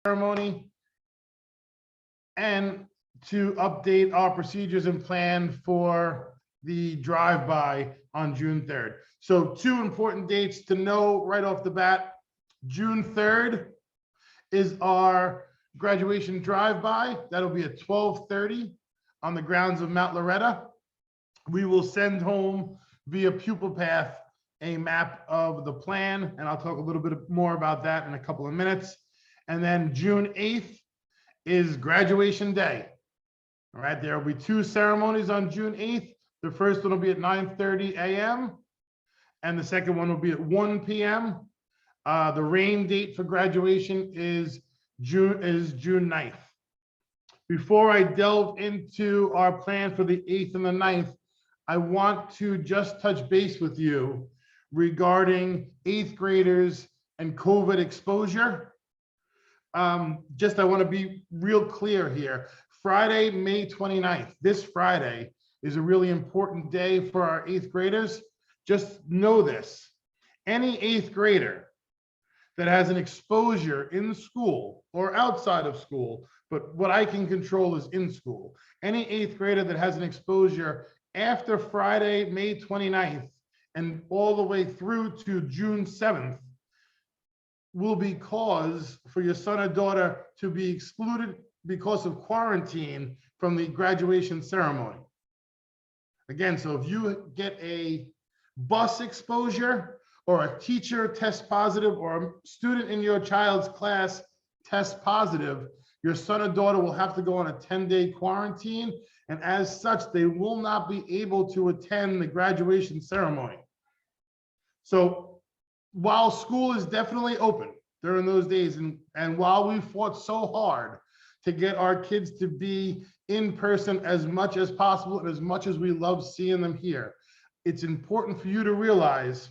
ceremony and to update our procedures and plan for the drive-by on June 3rd. So 2 important dates to know right off the bat. June 3rd is our graduation drive-by. That'll be at 12:30 on the grounds of Mount Loretta. We will send home via Pupil Path a map of the plan, and I'll talk a little bit more about that in a couple of minutes. And then June 8th is graduation day. All right, there will be 2 ceremonies on June 8th. The first one will be at 9:30 a.m. and the second one will be at 1 p.m. The rain date for graduation is June 9th. Before I delve into our plan for the 8th and the 9th, I want to just touch base with you regarding 8th graders and COVID exposure. I want to be real clear here. Friday, May 29th, this Friday is a really important day for our 8th graders. Just know this, any 8th grader that has an exposure in school or outside of school, but what I can control is in school. Any 8th grader that has an exposure after Friday, May 29th, and all the way through to June 7th, will be cause for your son or daughter to be excluded because of quarantine from the graduation ceremony. Again, so if you get a bus exposure or a teacher tests positive or a student in your child's class tests positive, your son or daughter will have to go on a 10-day quarantine, and as such, they will not be able to attend the graduation ceremony. So while school is definitely open during those days, and while we fought so hard to get our kids to be in person as much as possible and as much as we love seeing them here, it's important for you to realize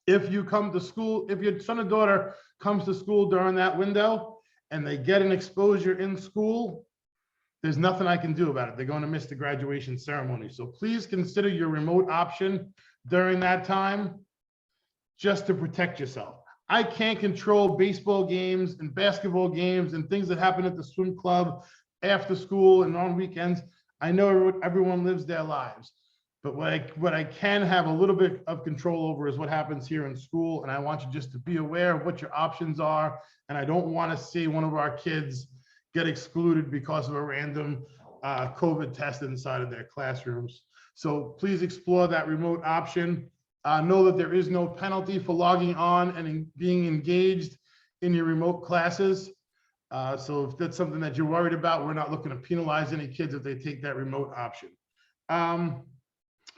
if you come to school, if your son or daughter comes to school during that window and they get an exposure in school, there's nothing I can do about it. They're going to miss the graduation ceremony. So please consider your remote option during that time just to protect yourself. I can't control baseball games and basketball games and things that happen at the swim club after school and on weekends. I know everyone lives their lives, but what I can have a little bit of control over is what happens here in school. And I want you just to be aware of what your options are. And I don't want to see one of our kids get excluded because of a random COVID test inside of their classrooms. So please explore that remote option. Know that there is no penalty for logging on and being engaged in your remote classes. So if that's something that you're worried about, we're not looking to penalize any kids if they take that remote option.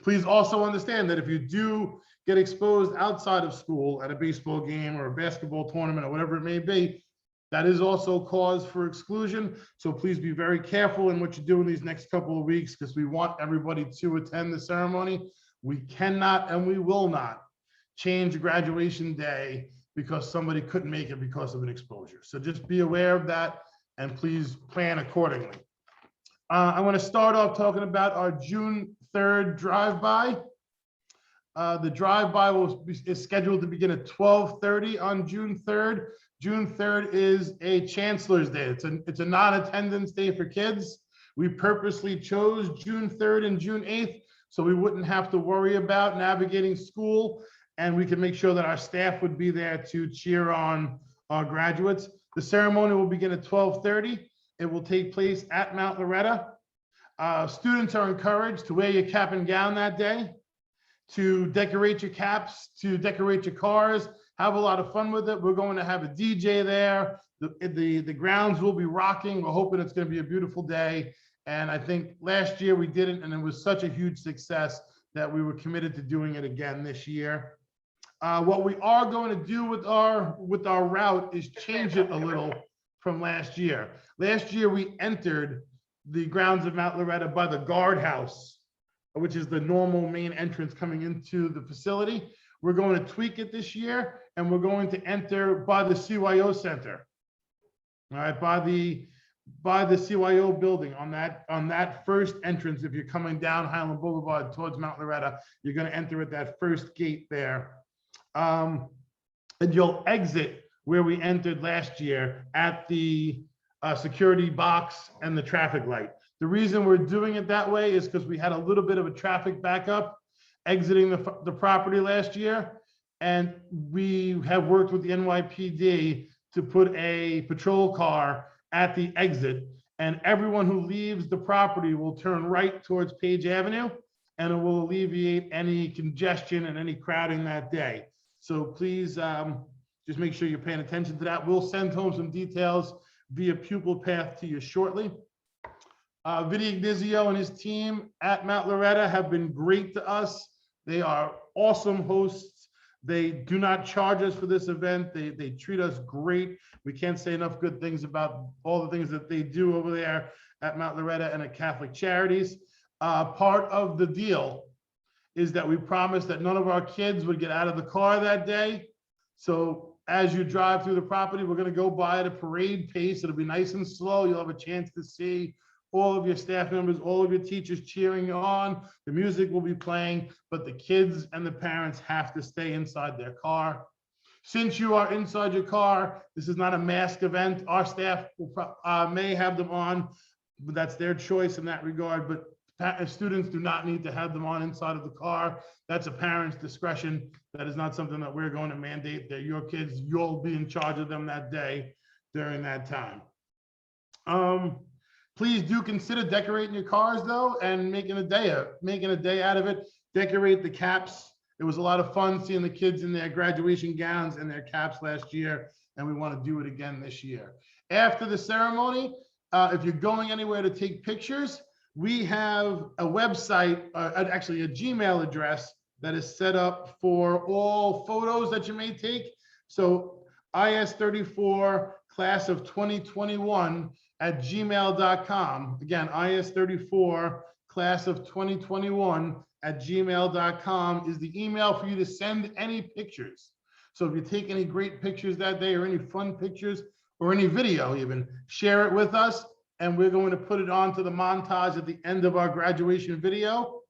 Please also understand that if you do get exposed outside of school at a baseball game or a basketball tournament or whatever it may be, that is also cause for exclusion. So please be very careful in what you do in these next couple of weeks, because we want everybody to attend the ceremony. We cannot and we will not change graduation day because somebody couldn't make it because of an exposure. So just be aware of that and please plan accordingly. I want to start off talking about our June 3rd drive-by. The drive-by is scheduled to begin at 12:30 on June 3rd. June 3rd is a Chancellor's Day. It's a non-attendance day for kids. We purposely chose June 3rd and June 8th so we wouldn't have to worry about navigating school, and we can make sure that our staff would be there to cheer on our graduates. The ceremony will begin at 12:30. It will take place at Mount Loretta. Students are encouraged to wear your cap and gown that day, to decorate your caps, to decorate your cars, have a lot of fun with it. We're going to have a DJ there. The grounds will be rocking. We're hoping it's going to be a beautiful day. And I think last year we did it, and it was such a huge success that we were committed to doing it again this year. What we are going to do with our route is change it a little from last year. Last year we entered the grounds of Mount Loretta by the guardhouse, which is the normal main entrance coming into the facility. We're going to tweak it this year, and we're going to enter by the CYO Center. All right, by the CYO building on that first entrance. If you're coming down Highland Boulevard towards Mount Loretta, you're going to enter at that first gate there, and you'll exit where we entered last year at the security box and the traffic light. The reason we're doing it that way is because we had a little bit of a traffic backup exiting the property last year. And we have worked with the NYPD to put a patrol car at the exit. And everyone who leaves the property will turn right towards Page Avenue, and it will alleviate any congestion and any crowding that day. So please just make sure you're paying attention to that. We'll send home some details via Pupil Path to you shortly. Vinny Ignizio and his team at Mount Loretta have been great to us. They are awesome hosts. They do not charge us for this event. They treat us great. We can't say enough good things about all the things that they do over there at Mount Loretta and at Catholic Charities. Part of the deal is that we promised that none of our kids would get out of the car that day. So as you drive through the property, we're going to go by at a parade pace. It'll be nice and slow. You'll have a chance to see all of your staff members, all of your teachers cheering you on. The music will be playing, but the kids and the parents have to stay inside their car. Since you are inside your car, this is not a mask event. Our staff will may have them on, but that's their choice in that regard. But students do not need to have them on inside of the car. That's a parent's discretion. That is not something that we're going to mandate. They're your kids. You'll be in charge of them that day during that time. Please do consider decorating your cars though, and making a day out of it. Decorate the caps. It was a lot of fun seeing the kids in their graduation gowns and their caps last year, and we want to do it again this year. After the ceremony, if you're going anywhere to take pictures, we have a website, actually a Gmail address that is set up for all photos that you may take. So IS34 class of 2021 at gmail.com. Again, IS34 class of 2021 at gmail.com is the email for you to send any pictures. So if you take any great pictures that day or any fun pictures or any video even, share it with us, and we're going to put it onto the montage at the end of our graduation video.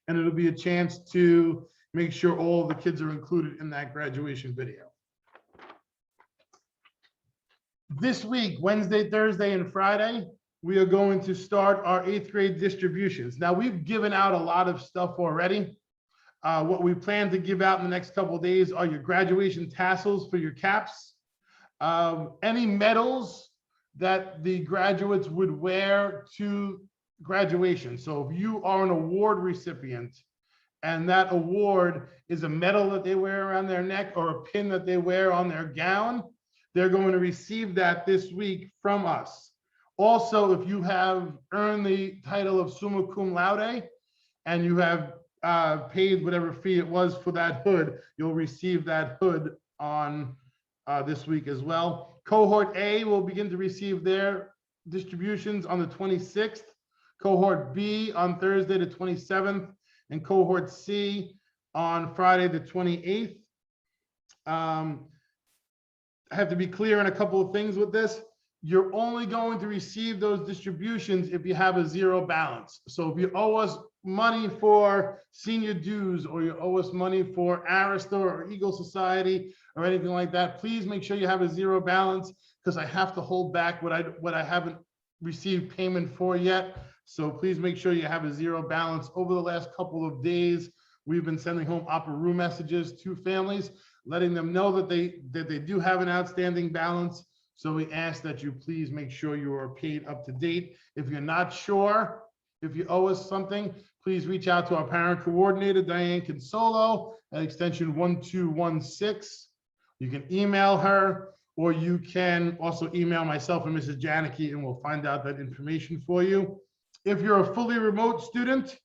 And it'll be a chance to make sure all the kids are included in that graduation video. This week, Wednesday, Thursday, and Friday, we are going to start our 8th grade distributions. Now, we've given out a lot of stuff already. What we plan to give out in the next couple of days are your graduation tassels for your caps, any medals that the graduates would wear to graduation. So if you are an award recipient and that award is a medal that they wear around their neck or a pin that they wear on their gown, they're going to receive that this week from us. Also, if you have earned the title of summa cum laude and you have paid whatever fee it was for that hood, you'll receive that hood on this week as well. Cohort A will begin to receive their distributions on the 26th, Cohort B on Thursday the 27th, and Cohort C on Friday the 28th. I have to be clear on a couple of things with this. You're only going to receive those distributions if you have a zero balance. So if you owe us money for senior dues, or you owe us money for Arista or Eagle Society or anything like that, please make sure you have a zero balance, because I have to hold back what I haven't received payment for yet. So please make sure you have a zero balance. Over the last couple of days, we've been sending home Opera messages to families, letting them know that they do have an outstanding balance. So we ask that you please make sure you are paid up to date. If you're not sure if you owe us something, please reach out to our parent coordinator, Diane Consolo, at extension 1216. You can email her, or you can also email myself and Mrs. Janicki, and we'll find out that information for you. If you're a fully remote student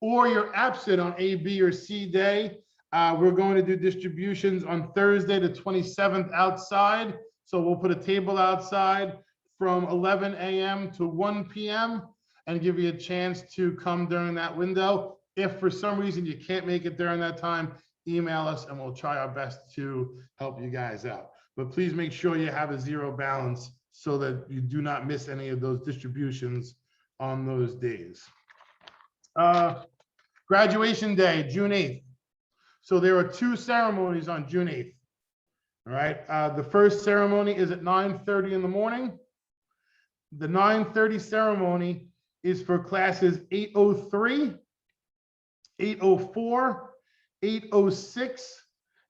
or you're absent on A, B, or C day, we're going to do distributions on Thursday the 27th outside. So we'll put a table outside from 11 a.m. to 1 p.m. and give you a chance to come during that window. If for some reason you can't make it during that time, email us and we'll try our best to help you guys out. But please make sure you have a zero balance so that you do not miss any of those distributions on those days. Graduation day, June 8th. So there are two ceremonies on June 8th. All right. The first ceremony is at 9:30 in the morning. The 9:30 ceremony is for classes 803, 804, 806,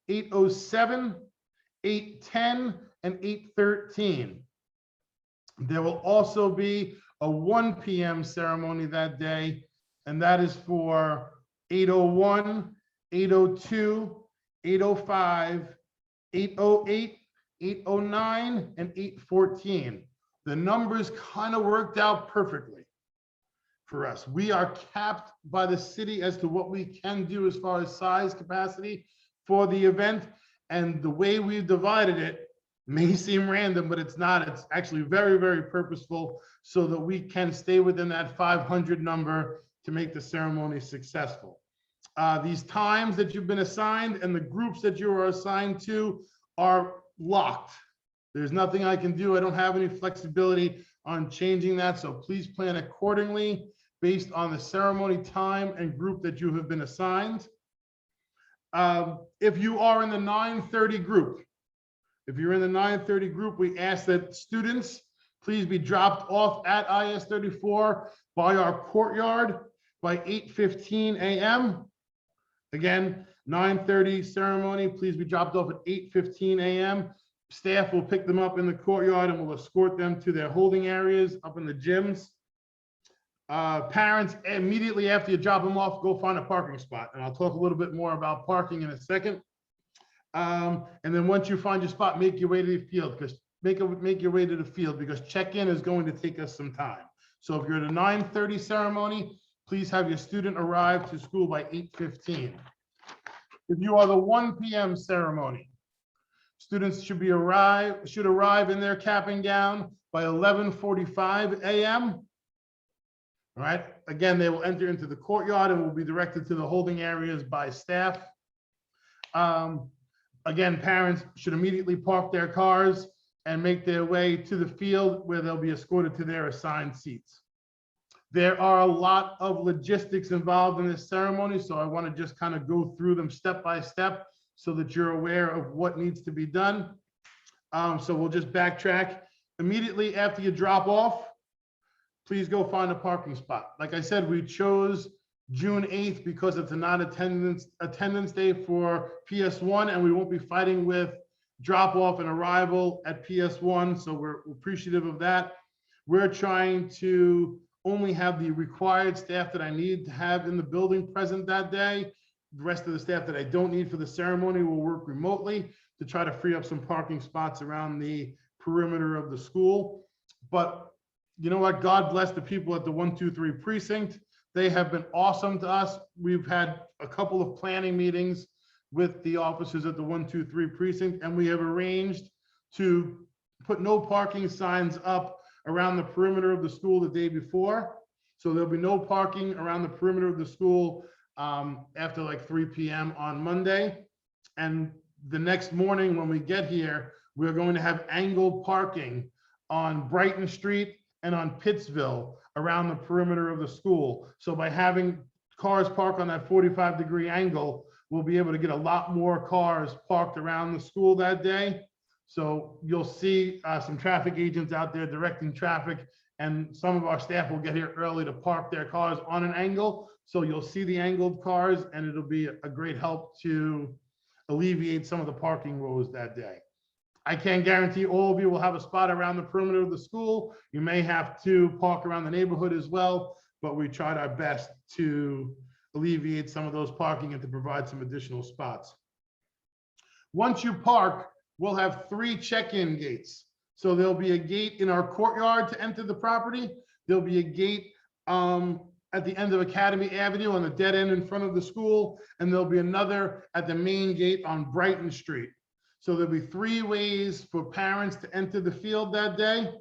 807, 810, and 813. There will also be a 1 p.m. ceremony that day, and that is for 801, 802, 805, 808, 809, and 814. The numbers kind of worked out perfectly for us. We are capped by the city as to what we can do as far as size capacity for the event. And the way we've divided it may seem random, but it's not. It's actually very, very purposeful so that we can stay within that 500 number to make the ceremony successful. These times that you've been assigned and the groups that you are assigned to are locked. There's nothing I can do. I don't have any flexibility on changing that. So please plan accordingly based on the ceremony time and group that you have been assigned. If you are in the 9:30 group, we ask that students please be dropped off at IS-34 by our courtyard by 8:15 a.m. Again, 9:30 ceremony, please be dropped off at 8:15 a.m. Staff will pick them up in the courtyard and will escort them to their holding areas up in the gyms. Parents, immediately after you drop them off, go find a parking spot. And I'll talk a little bit more about parking in a second. And then once you find your spot, make your way to the field, because make your way to the field because check-in is going to take us some time. So if you're at a 9:30 ceremony, please have your student arrive to school by 8:15. If you are the 1 p.m. ceremony, students should arrive in their cap and gown by 11:45 a.m. All right. Again, they will enter into the courtyard and will be directed to the holding areas by staff. Again, parents should immediately park their cars and make their way to the field where they'll be escorted to their assigned seats. There are a lot of logistics involved in this ceremony, so I want to just kind of go through them step by step so that you're aware of what needs to be done. So we'll just backtrack. Immediately after you drop off, please go find a parking spot. Like I said, we chose June 8th because it's a non-attendance day for PS1, and we won't be fighting with drop off and arrival at PS1, so we're appreciative of that. We're trying to only have the required staff that I need to have in the building present that day. The rest of the staff that I don't need for the ceremony will work remotely to try to free up some parking spots around the perimeter of the school. But you know what? God bless the people at the 123 precinct. They have been awesome to us. We've had a couple of planning meetings with the officers at the 123 precinct, and we have arranged to put no parking signs up around the perimeter of the school the day before. So there'll be no parking around the perimeter of the school after like 3 p.m. on Monday. And the next morning when we get here, we're going to have angled parking on Brighton Street and on Pittsville around the perimeter of the school. So by having cars parked on that 45-degree angle, we'll be able to get a lot more cars parked around the school that day. So you'll see some traffic agents out there directing traffic, and some of our staff will get here early to park their cars on an angle. So you'll see the angled cars, and it'll be a great help to alleviate some of the parking woes that day. I can't guarantee all of you will have a spot around the perimeter of the school. You may have to park around the neighborhood as well, but we tried our best to alleviate some of those parking and to provide some additional spots. Once you park, we'll have 3 check-in gates. So there'll be a gate in our courtyard to enter the property. There'll be a gate at the end of Academy Avenue on the dead end in front of the school, and there'll be another at the main gate on Brighton Street. So there'll be 3 ways for parents to enter the field that day.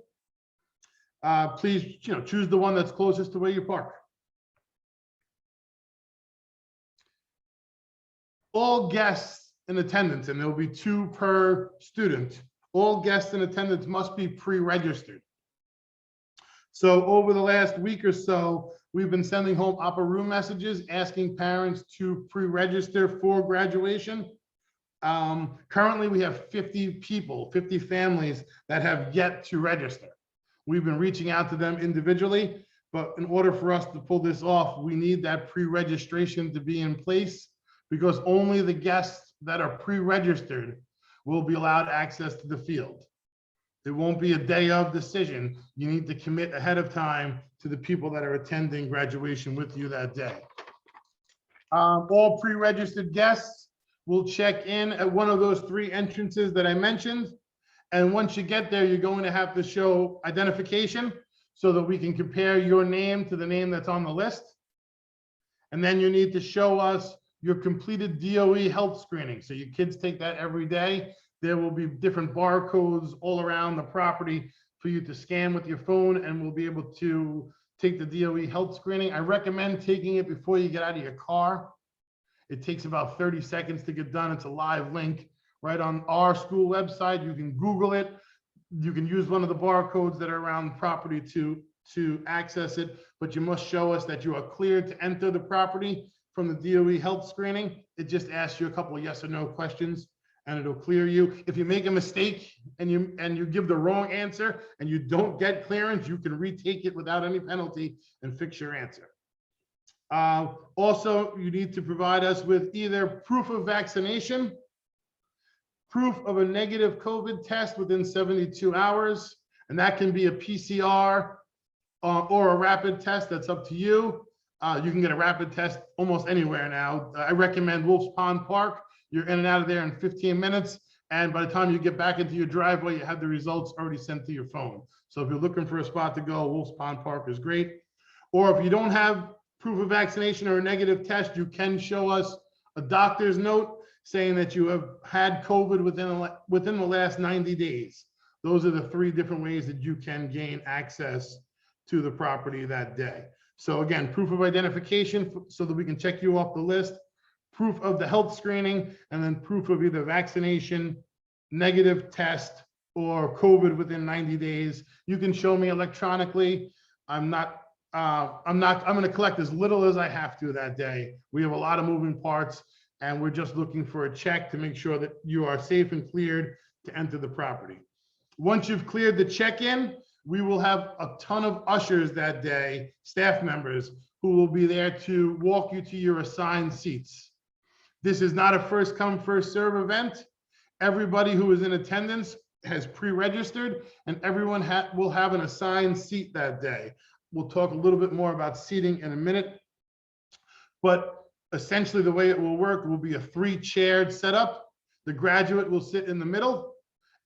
Please, choose the one that's closest to where you park. All guests in attendance, and there'll be 2 per student. All guests in attendance must be pre-registered. So over the last week or so, we've been sending home upper room messages asking parents to pre-register for graduation. Currently, we have 50 people, 50 families that have yet to register. We've been reaching out to them individually, but in order for us to pull this off, we need that pre-registration to be in place, because only the guests that are pre-registered will be allowed access to the field. It won't be a day of decision. You need to commit ahead of time to the people that are attending graduation with you that day. All pre-registered guests will check in at one of those 3 entrances that I mentioned. And once you get there, you're going to have to show identification so that we can compare your name to the name that's on the list. And then you need to show us your completed DOE health screening. So your kids take that every day. There will be different barcodes all around the property for you to scan with your phone, and we'll be able to take the DOE health screening. I recommend taking it before you get out of your car. It takes about 30 seconds to get done. It's a live link right on our school website. You can Google it. You can use one of the barcodes that are around the property to access it, but you must show us that you are cleared to enter the property from the DOE health screening. It just asks you a couple of yes or no questions, and it'll clear you. If you make a mistake and you give the wrong answer and you don't get clearance, you can retake it without any penalty and fix your answer. Also, you need to provide us with either proof of vaccination, proof of a negative COVID test within 72 hours, and that can be a PCR or a rapid test. That's up to you. You can get a rapid test almost anywhere now. I recommend Wolf's Pond Park. You're in and out of there in 15 minutes. And by the time you get back into your driveway, you have the results already sent to your phone. So if you're looking for a spot to go, Wolf's Pond Park is great. Or if you don't have proof of vaccination or a negative test, you can show us a doctor's note saying that you have had COVID within the last 90 days. Those are the 3 different ways that you can gain access to the property that day. So again, proof of identification so that we can check you off the list, proof of the health screening, and then proof of either vaccination, negative test, or COVID within 90 days. You can show me electronically. I'm going to collect as little as I have to that day. We have a lot of moving parts, and we're just looking for a check to make sure that you are safe and cleared to enter the property. Once you've cleared the check-in, we will have a ton of ushers that day, staff members, who will be there to walk you to your assigned seats. This is not a first come, first serve event. Everybody who is in attendance has pre-registered, and everyone will have an assigned seat that day. We'll talk a little bit more about seating in a minute, but essentially the way it will work will be a 3-chaired setup. The graduate will sit in the middle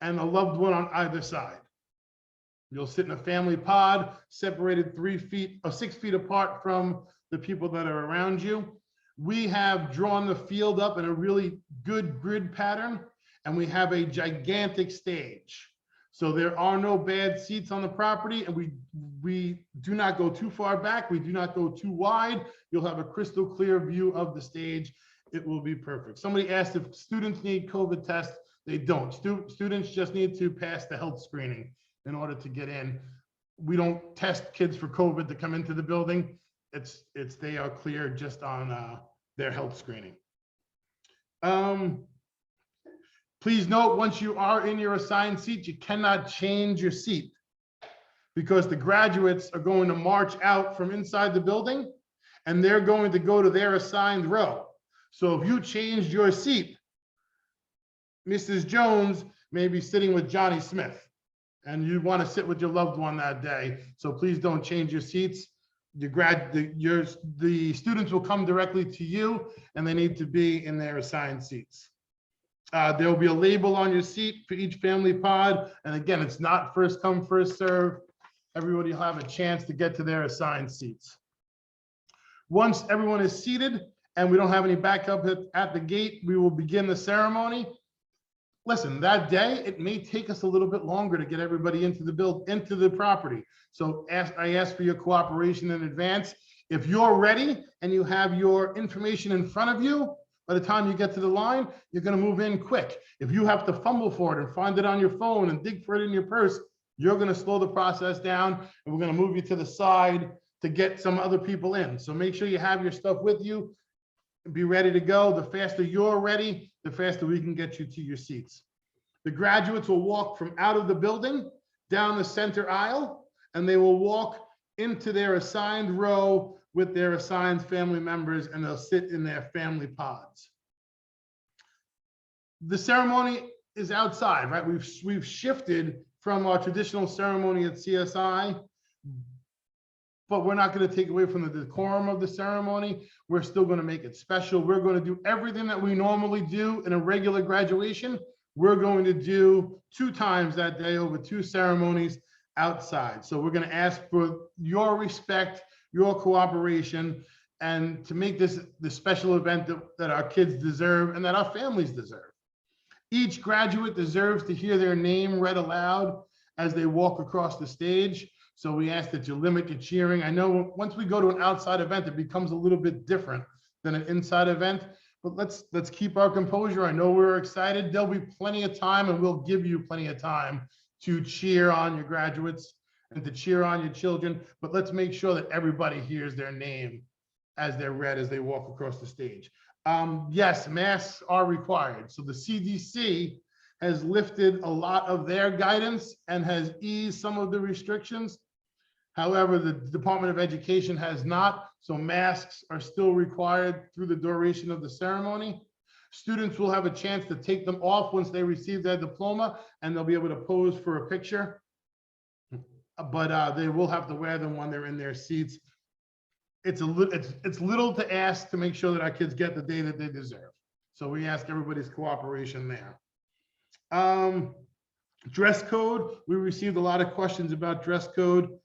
and a loved one on either side. You'll sit in a family pod, separated 6 feet apart from the people that are around you. We have drawn the field up in a really good grid pattern, and we have a gigantic stage. So there are no bad seats on the property, and we do not go too far back. We do not go too wide. You'll have a crystal clear view of the stage. It will be perfect. Somebody asked if students need COVID tests. They don't. Students just need to pass the health screening in order to get in. We don't test kids for COVID to come into the building. They are cleared just on their health screening. Please note, once you are in your assigned seat, you cannot change your seat, because the graduates are going to march out from inside the building and they're going to go to their assigned row. So if you changed your seat, Mrs. Jones may be sitting with Johnny Smith, and you want to sit with your loved one that day. So please don't change your seats. The students will come directly to you, and they need to be in their assigned seats. There will be a label on your seat for each family pod. And again, it's not first come, first serve. Everybody will have a chance to get to their assigned seats. Once everyone is seated and we don't have any backup at the gate, we will begin the ceremony. Listen, that day, it may take us a little bit longer to get everybody into the property. So I ask for your cooperation in advance. If you're ready and you have your information in front of you, by the time you get to the line, you're going to move in quick. If you have to fumble for it and find it on your phone and dig for it in your purse, you're going to slow the process down, and we're going to move you to the side to get some other people in. So make sure you have your stuff with you. Be ready to go. The faster you're ready, the faster we can get you to your seats. The graduates will walk from out of the building down the center aisle, and they will walk into their assigned row with their assigned family members, and they'll sit in their family pods. The ceremony is outside, right? We've shifted from our traditional ceremony at CSI, but we're not going to take away from the decorum of the ceremony. We're still going to make it special. We're going to do everything that we normally do in a regular graduation. We're going to do 2 times that day over 2 ceremonies outside. So we're going to ask for your respect, your cooperation, and to make this the special event that our kids deserve and that our families deserve. Each graduate deserves to hear their name read aloud as they walk across the stage. So we ask that you limit your cheering. I know once we go to an outside event, it becomes a little bit different than an inside event, but let's keep our composure. I know we're excited. There'll be plenty of time, and we'll give you plenty of time to cheer on your graduates and to cheer on your children, but let's make sure that everybody hears their name as they're read as they walk across the stage. Yes, masks are required. So the CDC has lifted a lot of their guidance and has eased some of the restrictions. However, the Department of Education has not, so masks are still required through the duration of the ceremony. Students will have a chance to take them off once they receive their diploma, and they'll be able to pose for a picture, but they will have to wear them when they're in their seats. It's little to ask to make sure that our kids get the day that they deserve. So we ask everybody's cooperation there. Dress code, we received a lot of questions about dress code.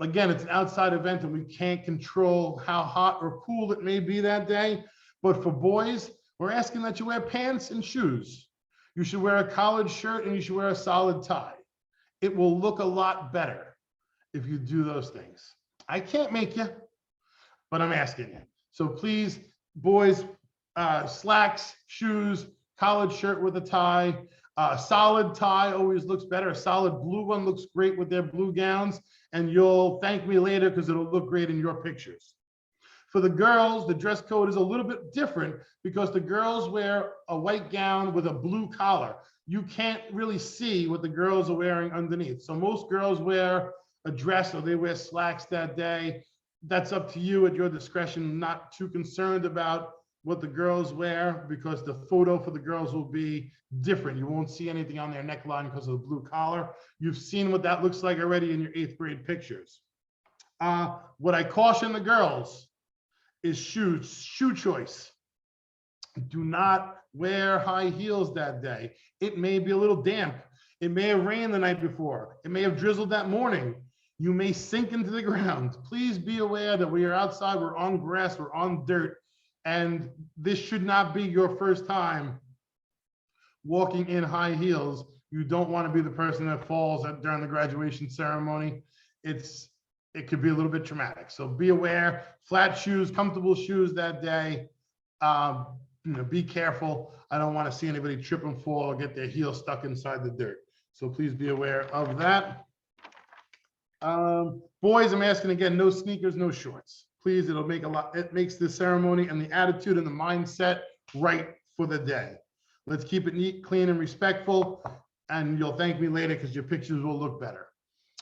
Again, it's an outside event and we can't control how hot or cool it may be that day. But for boys, we're asking that you wear pants and shoes. You should wear a collared shirt and you should wear a solid tie. It will look a lot better if you do those things. I can't make you, but I'm asking you. So please, boys, slacks, shoes, collared shirt with a tie. Solid tie always looks better. A solid blue one looks great with their blue gowns, and you'll thank me later because it'll look great in your pictures. For the girls, the dress code is a little bit different because the girls wear a white gown with a blue collar. You can't really see what the girls are wearing underneath. So most girls wear a dress or they wear slacks that day. That's up to you at your discretion. I'm not too concerned about what the girls wear because the photo for the girls will be different. You won't see anything on their neckline because of the blue collar. You've seen what that looks like already in your 8th grade pictures. What I caution the girls is shoe choice. Do not wear high heels that day. It may be a little damp. It may have rained the night before. It may have drizzled that morning. You may sink into the ground. Please be aware that we are outside, we're on grass, we're on dirt, and this should not be your first time walking in high heels. You don't want to be the person that falls during the graduation ceremony. It could be a little bit traumatic. So be aware, flat shoes, comfortable shoes that day. Be careful. I don't want to see anybody trip and fall or get their heel stuck inside the dirt. So please be aware of that. Boys, I'm asking again, no sneakers, no shorts. Please, it makes the ceremony and the attitude and the mindset right for the day. Let's keep it neat, clean, and respectful. And you'll thank me later because your pictures will look better.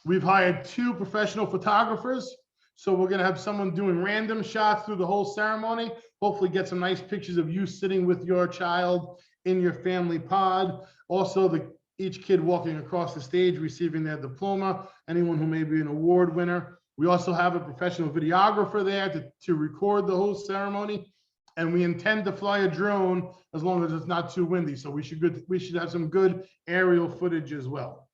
We've hired 2 professional photographers. So we're going to have someone doing random shots through the whole ceremony. Hopefully get some nice pictures of you sitting with your child in your family pod. Also, each kid walking across the stage, receiving their diploma, anyone who may be an award winner. We also have a professional videographer there to record the whole ceremony. And we intend to fly a drone as long as it's not too windy. So we should have some good aerial footage as well.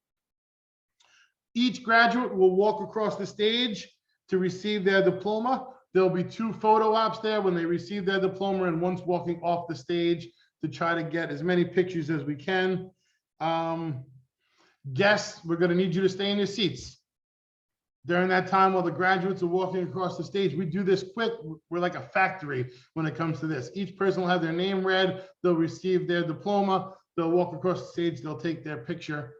Each graduate will walk across the stage to receive their diploma. There'll be 2 photo ops there when they receive their diploma and one's walking off the stage to try to get as many pictures as we can. Guests, we're going to need you to stay in your seats. During that time while the graduates are walking across the stage, we do this quick. We're like a factory when it comes to this. Each person will have their name read. They'll receive their diploma. They'll walk across the stage. They'll take their picture.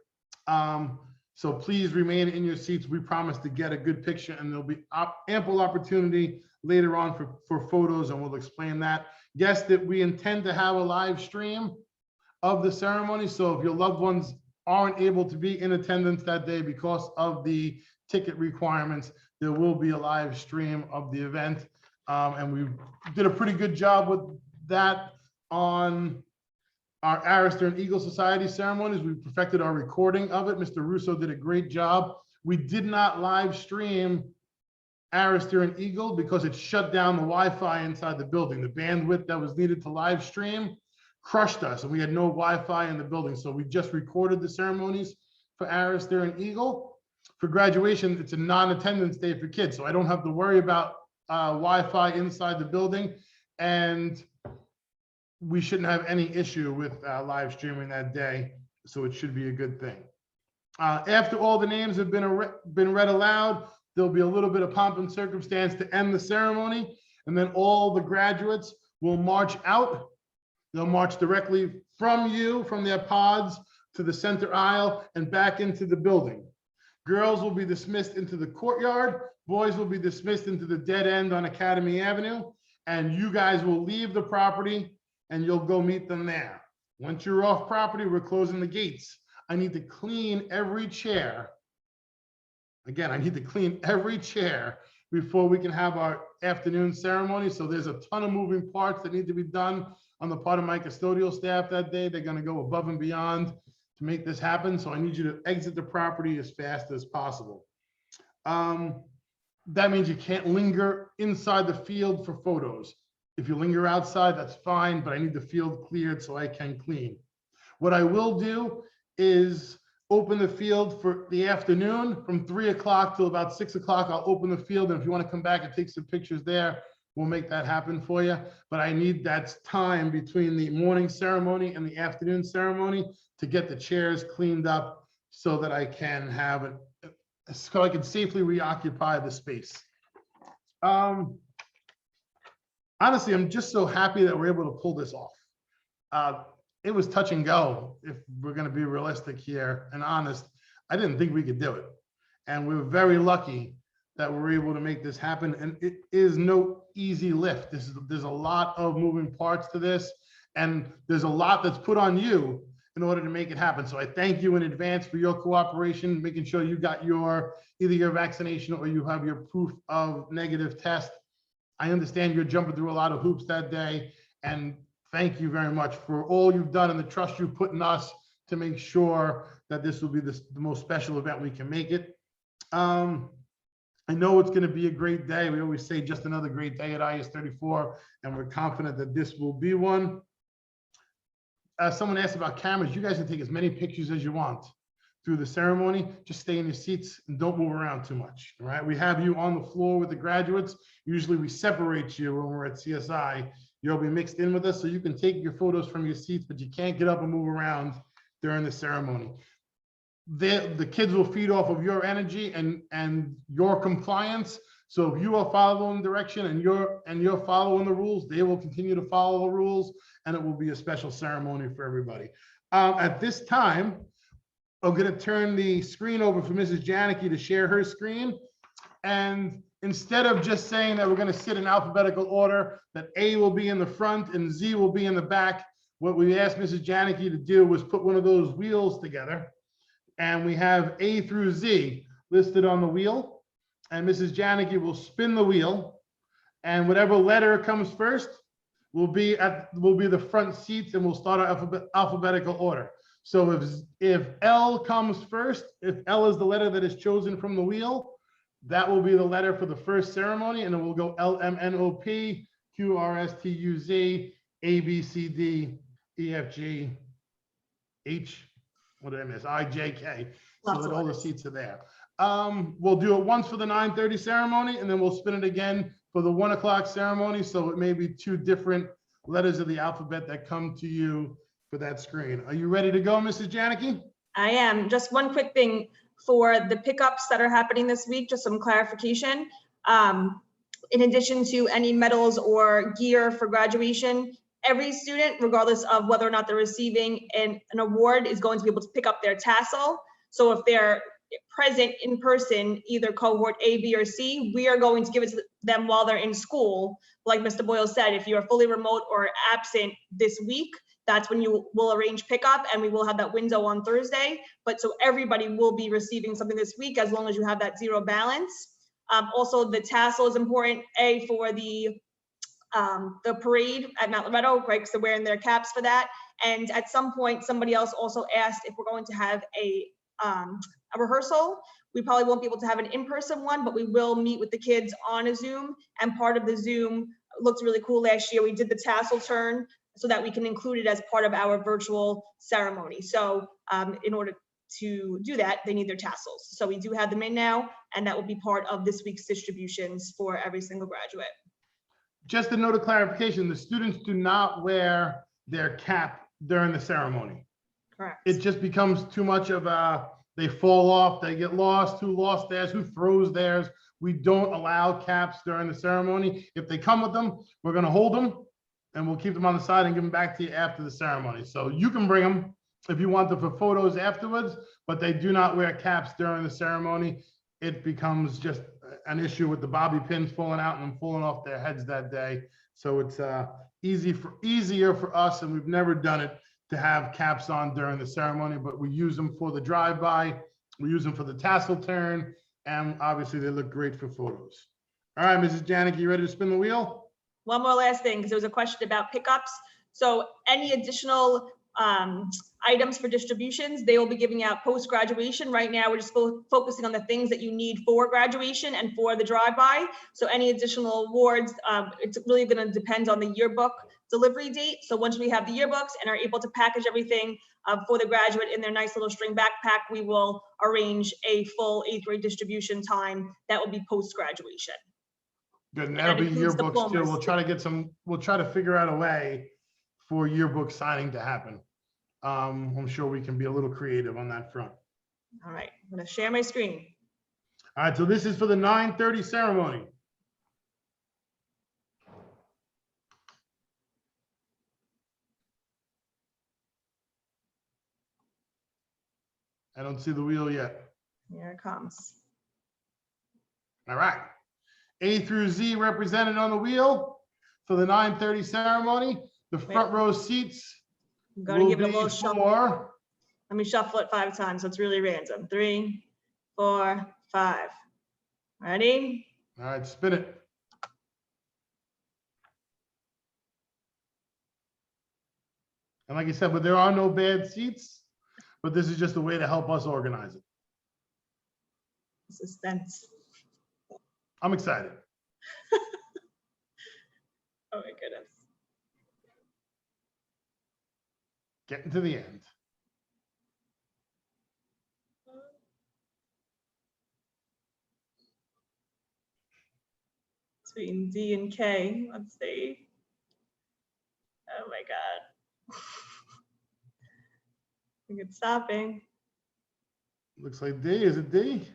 So please remain in your seats. We promise to get a good picture, and there'll be ample opportunity later on for photos, and we'll explain that. Yes, that we intend to have a live stream of the ceremony. So if your loved ones aren't able to be in attendance that day because of the ticket requirements, there will be a live stream of the event. And we did a pretty good job with that on our Arista and Eagle Society ceremonies. We perfected our recording of it. Mr. Russo did a great job. We did not live stream Arista and Eagle because it shut down the Wi-Fi inside the building. The bandwidth that was needed to live stream crushed us, and we had no Wi-Fi in the building. So we just recorded the ceremonies for Arista and Eagle. For graduation, it's a non-attendance day for kids, so I don't have to worry about Wi-Fi inside the building, and we shouldn't have any issue with live streaming that day, so it should be a good thing. After all the names have been read aloud, there'll be a little bit of pomp and circumstance to end the ceremony, and then all the graduates will march out. They'll march directly from you, from their pods, to the center aisle and back into the building. Girls will be dismissed into the courtyard. Boys will be dismissed into the dead end on Academy Avenue, and you guys will leave the property and you'll go meet them there. Once you're off property, we're closing the gates. I need to clean every chair. Again, I need to clean every chair before we can have our afternoon ceremony. So there's a ton of moving parts that need to be done on the part of my custodial staff that day. They're going to go above and beyond to make this happen. So I need you to exit the property as fast as possible. That means you can't linger inside the field for photos. If you linger outside, that's fine, but I need the field cleared so I can clean. What I will do is open the field for the afternoon from 3 o'clock till about 6 o'clock. I'll open the field, and if you want to come back and take some pictures there, we'll make that happen for you. But I need that time between the morning ceremony and the afternoon ceremony to get the chairs cleaned up so that I can have it, so I can safely reoccupy the space. Honestly, I'm just so happy that we're able to pull this off. It was touch and go, if we're going to be realistic here and honest. I didn't think we could do it. And we were very lucky that we're able to make this happen. And it is no easy lift. There's a lot of moving parts to this, and there's a lot that's put on you in order to make it happen. So I thank you in advance for your cooperation, making sure you got either your vaccination or you have your proof of negative test. I understand you're jumping through a lot of hoops that day, and thank you very much for all you've done and the trust you put in us to make sure that this will be the most special event we can make it. I know it's going to be a great day. We always say just another great day at IS34, and we're confident that this will be one. Someone asked about cameras. You guys can take as many pictures as you want through the ceremony. Just stay in your seats and don't move around too much. All right. We have you on the floor with the graduates. Usually we separate you when we're at CSI. You'll be mixed in with us, so you can take your photos from your seats, but you can't get up and move around during the ceremony. The kids will feed off of your energy and your compliance. So if you are following direction and you're following the rules, they will continue to follow the rules, and it will be a special ceremony for everybody. At this time, I'm going to turn the screen over for Mrs. Janicki to share her screen. And instead of just saying that we're going to sit in alphabetical order, that A will be in the front and Z will be in the back, what we asked Mrs. Janicki to do was put one of those wheels together. And we have A through Z listed on the wheel. And Mrs. Janicki will spin the wheel. And whatever letter comes first will be the front seats, and we'll start our alphabetical order. So if L comes first, if L is the letter that is chosen from the wheel, that will be the letter for the first ceremony, and then we'll go L, M, N, O, P, Q, R, S, T, U, Z, A, B, C, D, E, F, G, H, what did I miss? I, J, K. So that all the seats are there. We'll do it once for the 9:30 ceremony, and then we'll spin it again for the 1 o'clock ceremony. So it may be two different letters of the alphabet that come to you for that screen. Are you ready to go, Mrs. Janicki? I am. Just one quick thing for the pickups that are happening this week, just some clarification. In addition to any medals or gear for graduation, every student, regardless of whether or not they're receiving an award, is going to be able to pick up their tassel. So if they're present in person, either cohort A, B, or C, we are going to give it to them while they're in school. Like Mr. Boyle said, if you're fully remote or absent this week, that's when you will arrange pickup, and we will have that window on Thursday. But so everybody will be receiving something this week as long as you have that zero balance. Also, the tassel is important, for the parade at Mount Loretto, right? Because they're wearing their caps for that. And at some point, somebody else also asked if we're going to have a rehearsal. We probably won't be able to have an in-person one, but we will meet with the kids on a Zoom. And part of the Zoom looked really cool last year. We did the tassel turn so that we can include it as part of our virtual ceremony. So in order to do that, they need their tassels. So we do have them in now, and that will be part of this week's distributions for every single graduate. Just a note of clarification, the students do not wear their cap during the ceremony. Correct. It just becomes too much of they fall off, they get lost, who lost theirs, who throws theirs. We don't allow caps during the ceremony. If they come with them, we're gonna hold them and we'll keep them on the side and give them back to you after the ceremony. So you can bring them if you want them for photos afterwards, but they do not wear caps during the ceremony. It becomes just an issue with the bobby pins falling out and them falling off their heads that day. So it's easier for us, and we've never done it, to have caps on during the ceremony, but we use them for the drive-by, we use them for the tassel turn, and obviously they look great for photos. All right, Mrs. Janik, you ready to spin the wheel? One more last thing, because there was a question about pickups. So any additional items for distributions, they will be giving out post-graduation. Right now, we're just focusing on the things that you need for graduation and for the drive-by. So any additional awards, it's really going to depend on the yearbook delivery date. So once we have the yearbooks and are able to package everything for the graduate in their nice little string backpack, we will arrange a full 8th grade distribution time that will be post-graduation. Good, and that'll be yearbooks too. We'll try to figure out a way for yearbook signing to happen. I'm sure we can be a little creative on that front. All right, I'm going to share my screen. All right, so this is for the 9:30 ceremony. I don't see the wheel yet. Here it comes. All right. A through Z represented on the wheel for the 9:30 ceremony. The front row seats I'm going to will give it a be little shuffle. for, Let me shuffle it 5 times, so it's really random. 3, 4, 5. Ready? all right, spin it. And like I said, but there are no bad seats, but this is just a way to help us organize it. Suspense. I'm excited. Oh my goodness. Getting to the end. Between D and K, let's see. Oh my God. I think it's stopping. Looks like D. Is it D?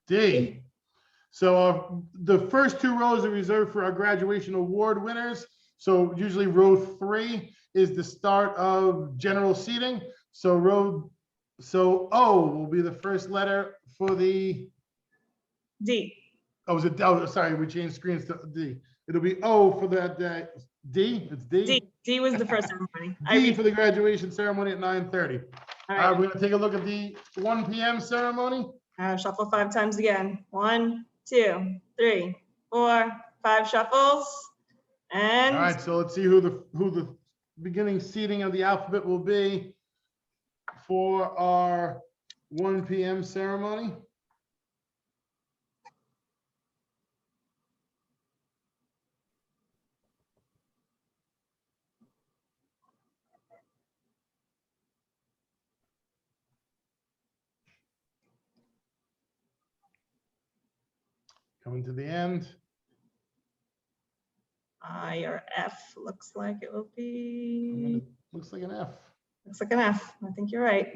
D. So the first 2 rows are reserved for our graduation award winners. So usually row 3 is the start of general seating. So O will be the first letter for the D. Oh, is it? Oh, sorry, we changed screens to D. It'll be O for that D. It's D. D. D was the first ceremony. D for the graduation ceremony at 9:30. All right. We're gonna take a look at the 1 p.m. ceremony. Shuffle 5 times again. 1, 2, 3, 4, 5 shuffles. And All right, so let's see who the beginning seating of the alphabet will be for our 1 p.m. ceremony. Coming to the end. I or F looks like it will be. Looks like an F. Looks like an F. I think you're right.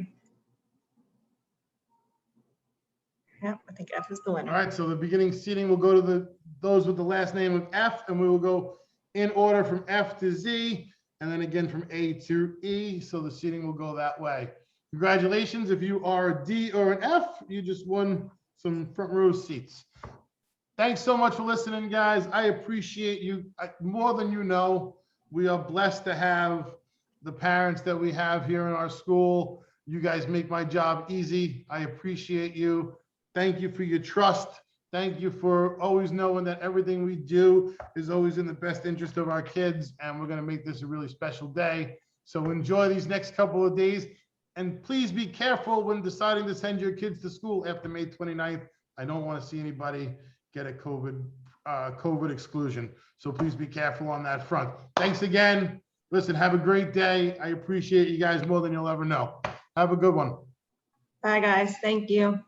Yep, I think F is the winner. All right, so the beginning seating will go to those with the last name of F, and we will go in order from F to Z, and then again from A to E. So the seating will go that way. Congratulations. If you are a D or an F, you just won some front row seats. Thanks so much for listening, guys. I appreciate you more than you know. We are blessed to have the parents that we have here in our school. You guys make my job easy. I appreciate you. Thank you for your trust. Thank you for always knowing that everything we do is always in the best interest of our kids, and we're going to make this a really special day. So enjoy these next couple of days, and please be careful when deciding to send your kids to school after May 29th. I don't want to see anybody get a COVID exclusion. So please be careful on that front. Thanks again. Listen, have a great day. I appreciate you guys more than you'll ever know. Have a good one. Bye, guys. Thank you.